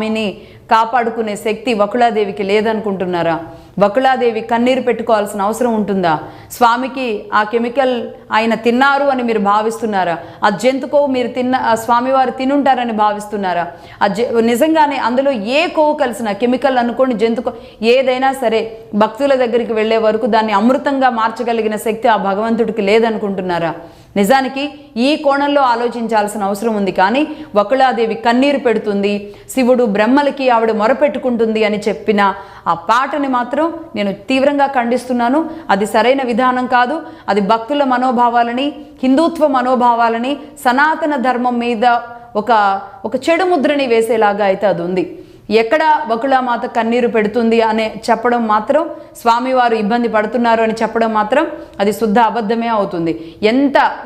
స్వామిని కాపాడుకునే శక్తి వకుళాదేవికి లేదనుకుంటున్నారా? వకుళాదేవి కన్నీరు పెట్టుకోవాల్సిన అవసరం ఉంటుందా? స్వామికి ఆ కెమికల్ ఆయన తిన్నారు అని మీరు భావిస్తున్నారా? ఆ జంతుకోవు మీరు స్వామివారు తినుంటారని భావిస్తున్నారా? నిజంగానే అందులో ఏ కొవ్వు కలిసిన కెమికల్ అనుకోండి, జంతుకో ఏదైనా సరే భక్తుల దగ్గరికి వెళ్ళే వరకు దాన్ని అమృతంగా మార్చగలిగిన శక్తి ఆ భగవంతుడికి లేదనుకుంటున్నారా? నిజానికి ఈ కోణంలో ఆలోచించాల్సిన అవసరం ఉంది. కానీ వకుళాదేవి కన్నీరు పెడుతుంది, శివుడు బ్రహ్మలకి ఆవిడ మొరపెట్టుకుంటుంది అని చెప్పిన ఆ పాటని మాత్రం నేను తీవ్రంగా ఖండిస్తున్నాను. అది సరైన విధానం కాదు. అది భక్తుల మనోభావాలని, హిందుత్వ మనోభావాలని, సనాతన ధర్మం మీద ఒక చెడు ముద్రని వేసేలాగా అయితే అది ఉంది. ఎక్కడ వకుళమాత కన్నీరు పెడుతుంది అనే చెప్పడం మాత్రం, స్వామివారు ఇబ్బంది పడుతున్నారు అని చెప్పడం మాత్రం అది శుద్ధ అబద్ధమే అవుతుంది.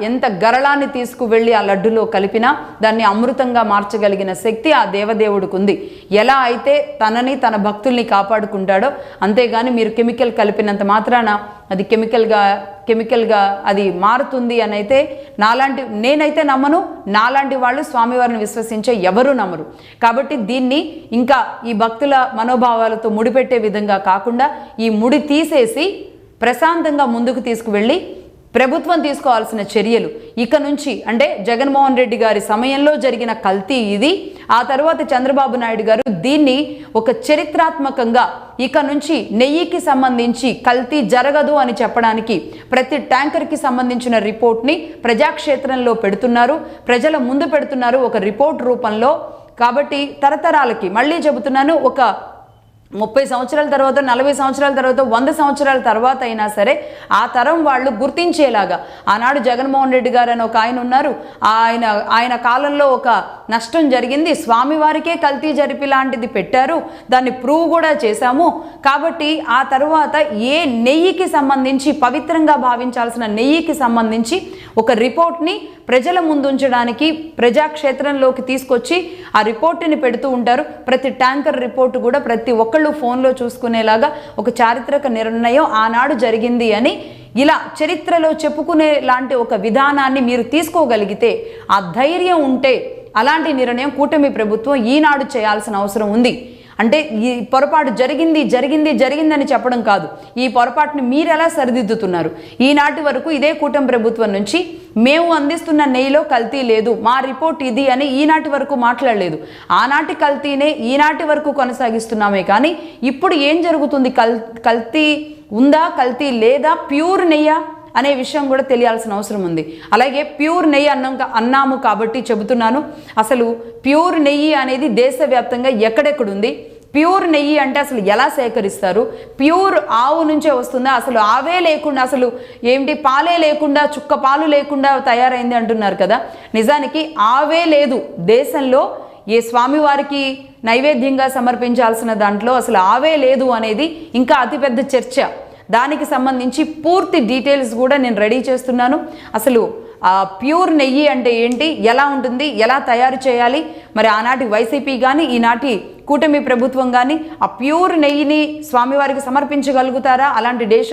ఎంత గరళాన్ని తీసుకువెళ్ళి ఆ లడ్డులో కలిపినా దాన్ని అమృతంగా మార్చగలిగిన శక్తి ఆ దేవదేవుడికి ఉంది. ఎలా అయితే తనని తన భక్తుల్ని కాపాడుకుంటాడో, అంతేగాని మీరు కెమికల్ కలిపినంత మాత్రాన అది కెమికల్గా అది మారుతుంది అని అయితే నేనైతే నమ్మను. నాలాంటి వాళ్ళు స్వామివారిని విశ్వసించే ఎవరూ నమ్మరు. కాబట్టి దీన్ని ఇంకా ఈ భక్తుల మనోభావాలతో ముడిపెట్టే విధంగా కాకుండా ఈ ముడి తీసేసి ప్రశాంతంగా ముందుకు తీసుకువెళ్ళి ప్రభుత్వం తీసుకోవాల్సిన చర్యలు ఇక నుంచి, అంటే జగన్మోహన్ రెడ్డి గారి సమయంలో జరిగిన కల్తీ ఇది. ఆ తర్వాత చంద్రబాబు నాయుడు గారు దీన్ని ఒక చరిత్రాత్మకంగా ఇక నుంచి నెయ్యికి సంబంధించి కల్తీ జరగదు అని చెప్పడానికి ప్రతి ట్యాంకర్కి సంబంధించిన రిపోర్ట్ని ప్రజాక్షేత్రంలో పెడుతున్నారు, ప్రజల ముందు పెడుతున్నారు ఒక రిపోర్ట్ రూపంలో. కాబట్టి తరతరాలకి మళ్ళీ చెబుతున్నాను, ఒక 30 సంవత్సరాల తర్వాత, 40 సంవత్సరాల తర్వాత, 100 సంవత్సరాల తర్వాత అయినా సరే ఆ తరం వాళ్ళు గుర్తించేలాగా, ఆనాడు జగన్మోహన్ రెడ్డి గారు అని ఒక ఆయన ఉన్నారు, ఆయన కాలంలో ఒక నష్టం జరిగింది, స్వామివారికే కల్తీ జరిపి లాంటిది పెట్టారు, దాన్ని ప్రూవ్ కూడా చేశాము. కాబట్టి ఆ తర్వాత ఏ నెయ్యికి సంబంధించి, పవిత్రంగా భావించాల్సిన నెయ్యికి సంబంధించి ఒక రిపోర్ట్ని ప్రజల ముందుంచడానికి ప్రజాక్షేత్రంలోకి తీసుకొచ్చి ఆ రిపోర్టుని పెడుతూ ఉంటారు. ప్రతి ట్యాంకర్ రిపోర్టు కూడా ప్రతి ఒక్కళ్ళు ఫోన్లో చూసుకునేలాగా ఒక చారిత్రక నిర్ణయం ఆనాడు జరిగింది అని ఇలా చరిత్రలో చెప్పుకునే లాంటి ఒక విధానాన్ని మీరు తీసుకోగలిగితే, ఆ ధైర్యం ఉంటే అలాంటి నిర్ణయం కూటమి ప్రభుత్వం ఈనాడు చేయాల్సిన అవసరం ఉంది. అంటే ఈ పొరపాటు జరిగిందని చెప్పడం కాదు, ఈ పొరపాటుని మీరు ఎలా సరిదిద్దుతున్నారు? ఈనాటి వరకు ఇదే కూటమి ప్రభుత్వం నుంచి మేము అందిస్తున్న నెయ్యిలో కల్తీ లేదు, మా రిపోర్ట్ ఇది అని ఈనాటి వరకు మాట్లాడలేదు. ఆనాటి కల్తీనే ఈనాటి వరకు కొనసాగిస్తున్నామే. కానీ ఇప్పుడు ఏం జరుగుతుంది? కల్తీ ఉందా, కల్తీ లేదా, ప్యూర్ నెయ్యా అనే విషయం కూడా తెలియాల్సిన అవసరం ఉంది. అలాగే ప్యూర్ నెయ్యి అన్నాము కాబట్టి చెబుతున్నాను, అసలు ప్యూర్ నెయ్యి అనేది దేశవ్యాప్తంగా ఎక్కడెక్కడుంది? ప్యూర్ నెయ్యి అంటే అసలు ఎలా సేకరిస్తారు? ప్యూర్ ఆవు నుంచే వస్తుందా? అసలు ఆవే లేకుండా, అసలు ఏమిటి పాలే లేకుండా, చుక్క పాలు లేకుండా తయారైంది అంటున్నారు కదా. నిజానికి ఆవే లేదు దేశంలో. ఏ స్వామివారికి నైవేద్యంగా సమర్పించాల్సిన దాంట్లో అసలు ఆవే లేదు అనేది ఇంకా అతిపెద్ద చర్చ. దానికి సంబంధించి పూర్తి డీటెయిల్స్ కూడా నేను రెడీ చేస్తున్నాను. అసలు ప్యూర్ నెయ్యి అంటే ఏంటి, ఎలా ఉంటుంది, ఎలా తయారు చేయాలి, మరి ఆనాటి వైసీపీ కానీ ఈనాటి కూటమి ప్రభుత్వం కానీ ఆ ప్యూర్ నెయ్యిని స్వామివారికి సమర్పించగలుగుతారా? అలాంటి